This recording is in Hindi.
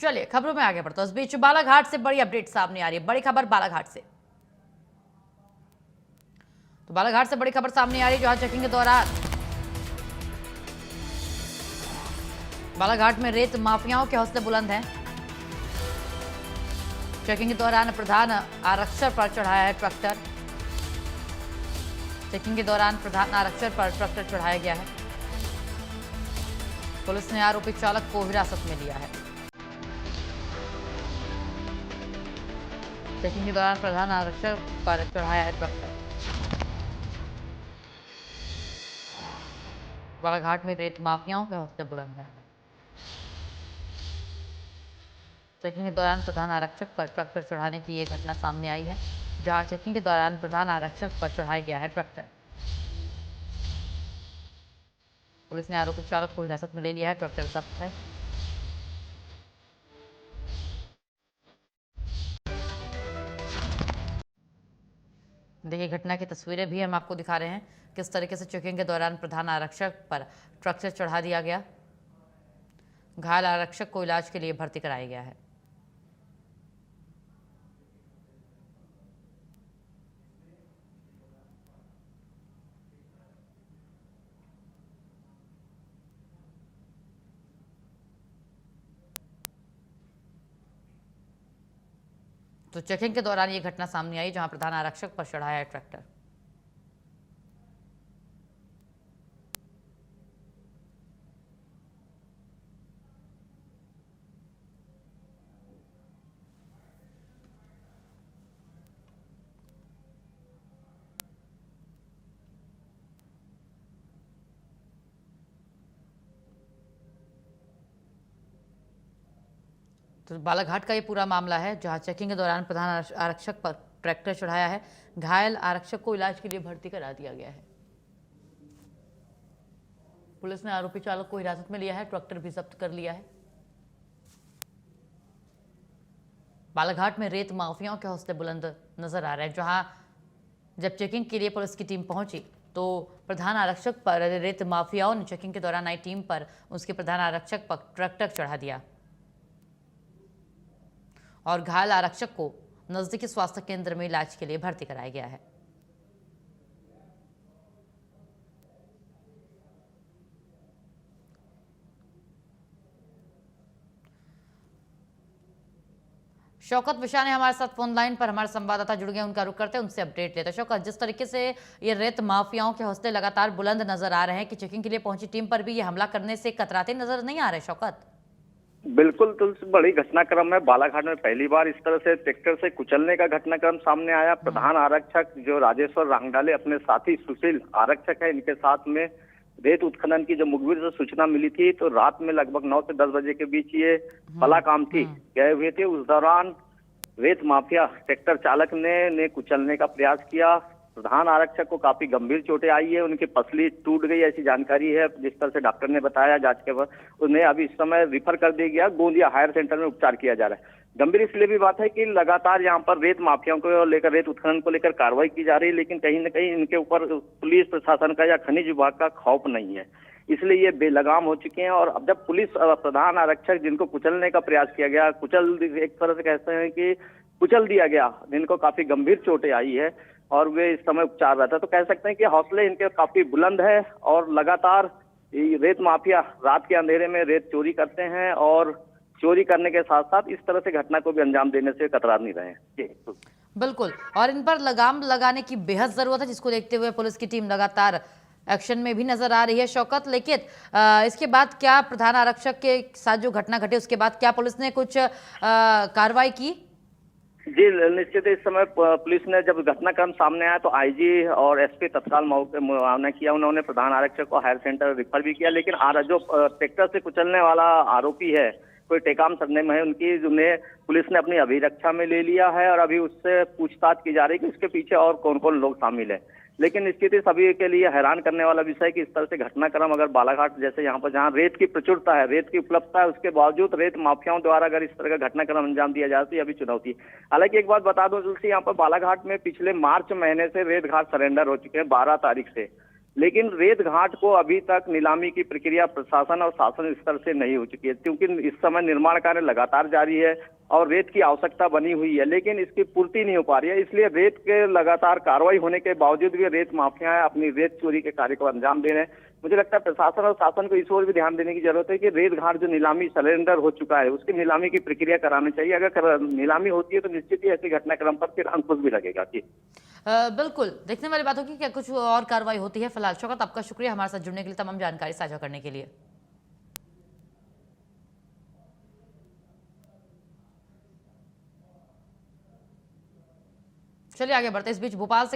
चलिए खबरों में आगे बढ़ते हैं। इस बीच बालाघाट से बड़ी अपडेट सामने आ रही है। बड़ी खबर बालाघाट से। तो बालाघाट से बड़ी खबर सामने आ रही है, जहां चेकिंग के दौरान बालाघाट में रेत माफियाओं के हौसले बुलंद हैं। चेकिंग के दौरान प्रधान आरक्षक पर चढ़ाया है ट्रैक्टर। चेकिंग के दौरान प्रधान आरक्षक पर ट्रैक्टर चढ़ाया गया है। पुलिस ने आरोपी चालक को हिरासत में लिया है। चेकिंग के दौरान प्रधान आरक्षक पर चढ़ाया है ट्रैक्टर। बालाघाट में रेत माफियाओं के हौसले बुलंद हैं। चेकिंग के दौरान प्रधान आरक्षक पर ट्रैक्टर चढ़ाने की ये घटना सामने आई है, जहां चेकिंग के दौरान प्रधान आरक्षक पर चढ़ाया गया है ट्रैक्टर। पुलिस ने आरोपी चालक को हिरासत में ले लिया है। ट्रैक्टर जब्त है। देखिए, घटना की तस्वीरें भी हम आपको दिखा रहे हैं, किस तरीके से चेकिंग के दौरान प्रधान आरक्षक पर ट्रैक्टर चढ़ा दिया गया। घायल आरक्षक को इलाज के लिए भर्ती कराया गया है। तो चेकिंग के दौरान ये घटना सामने आई, जहां प्रधान आरक्षक पर चढ़ाया है ट्रैक्टर। तो बालाघाट का ये पूरा मामला है, जहां चेकिंग के दौरान प्रधान आरक्षक पर ट्रैक्टर चढ़ाया है। घायल आरक्षक को इलाज के लिए भर्ती करा दिया गया है। पुलिस ने आरोपी चालक को हिरासत में लिया है। ट्रैक्टर भी जब्त कर लिया है। बालाघाट में रेत माफियाओं के हौसले बुलंद नजर आ रहे हैं, जहां जब चेकिंग के लिए पुलिस की टीम पहुंची तो प्रधान आरक्षक पर रेत माफियाओं ने चेकिंग के दौरान आई टीम पर उसके प्रधान आरक्षक पर ट्रैक्टर चढ़ा दिया और घायल आरक्षक को नजदीकी स्वास्थ्य केंद्र में इलाज के लिए भर्ती कराया गया है। शौकत विशा ने हमारे साथ फोन लाइन पर हमारे संवाददाता जुड़ गए, उनका रुख करते हैं, उनसे अपडेट लेते हैं। शौकत, जिस तरीके से ये रेत माफियाओं के हौसले लगातार बुलंद नजर आ रहे हैं कि चेकिंग के लिए पहुंची टीम पर भी ये हमला करने से कतराते नजर नहीं आ रहे। शौकत, बिल्कुल, तो बड़ी घटनाक्रम है। बालाघाट में पहली बार इस तरह से ट्रैक्टर से कुचलने का घटनाक्रम सामने आया। प्रधान आरक्षक जो राजेश्वर रांगडाले अपने साथी सुशील आरक्षक है, इनके साथ में रेत उत्खनन की जो मुखबिर से सूचना मिली थी, तो रात में लगभग 9 से 10 बजे के बीच ये भला काम थी गए हुए थे। उस दौरान रेत माफिया ट्रैक्टर चालक ने कुचलने का प्रयास किया। प्रधान आरक्षक को काफी गंभीर चोटें आई है, उनकी पसली टूट गई, ऐसी जानकारी है। जिस तरह से डॉक्टर ने बताया जांच के बाद उन्हें अभी इस समय रिफर कर दिया गया, गोंदिया हायर सेंटर में उपचार किया जा रहा है। गंभीर इसलिए भी बात है कि लगातार यहाँ पर रेत माफियाओं को लेकर, रेत उत्खनन को लेकर कार्रवाई की जा रही है, लेकिन कहीं न कहीं इनके ऊपर पुलिस प्रशासन का या खनिज विभाग का खौफ नहीं है, इसलिए ये बेलगाम हो चुके हैं। और अब जब पुलिस प्रधान आरक्षक जिनको कुचलने का प्रयास किया गया, एक तरह से कहते हैं कि कुचल दिया गया, जिनको काफी गंभीर चोटें आई है और वे इस समय उपचार रहता है, तो कह सकते हैं कि हौसले इनके काफी बुलंद है। और लगातार रेत माफिया रात के अंधेरे में रेत चोरी करते हैं और चोरी करने के साथ साथ इस तरह से घटना को भी अंजाम देने से कतरा नहीं रहे हैं। बिल्कुल, और इन पर लगाम लगाने की बेहद जरूरत है, जिसको देखते हुए पुलिस की टीम लगातार एक्शन में भी नजर आ रही है। शौकत, लेकिन इसके बाद क्या प्रधान आरक्षक के साथ जो घटना घटी उसके बाद क्या पुलिस ने कुछ कार्रवाई की? जी निश्चित, इस समय पुलिस ने जब घटनाक्रम सामने आया तो आईजी और एसपी तत्काल मौके मुआयना किया। उन्होंने प्रधान आरक्षक को हायर सेंटर रिफर भी किया, लेकिन जो ट्रैक्टर से कुचलने वाला आरोपी है, कोई टेकाम सरनेम है उनकी, जिन्हें पुलिस ने अपनी अभिरक्षा में ले लिया है और अभी उससे पूछताछ की जा रही है कि उसके पीछे और कौन कौन लोग शामिल है। लेकिन स्थिति सभी के लिए हैरान करने वाला विषय है कि इस तरह से घटनाक्रम अगर बालाघाट जैसे यहाँ पर जहाँ रेत की प्रचुरता है, रेत की उपलब्धता है, उसके बावजूद रेत माफियाओं द्वारा अगर इस तरह का घटनाक्रम अंजाम दिया जाए तो यह भी चुनौती। हालांकि एक बात बता दूं तुलसी, यहाँ पर बालाघाट में पिछले मार्च महीने से रेत घाट सरेंडर हो चुके हैं 12 तारीख से, लेकिन रेत घाट को अभी तक नीलामी की प्रक्रिया प्रशासन और शासन स्तर से नहीं हो चुकी है, क्योंकि इस समय निर्माण कार्य लगातार जारी है और रेत की आवश्यकता बनी हुई है, लेकिन इसकी पूर्ति नहीं हो पा रही है। इसलिए रेत के लगातार कार्रवाई होने के बावजूद भी रेत माफिया अपनी रेत चोरी के कार्य को अंजाम दे रहे हैं। मुझे लगता है प्रशासन और शासन को इस ओर भी ध्यान देने की जरूरत है कि रेत घाट जो नीलामी सरेंडर हो चुका है उसकी नीलामी की प्रक्रिया करानी चाहिए। अगर नीलामी होती है तो निश्चित ही ऐसे घटनाक्रम पर फिर अंकुश भी लगेगा। जी बिल्कुल देखने वाली बात होगी क्या कुछ और कार्रवाई होती है। फिलहाल शौकत, आपका शुक्रिया हमारे साथ जुड़ने के लिए, तमाम जानकारी साझा करने के लिए। चलिए आगे बढ़ते हैं। इस बीच भोपाल से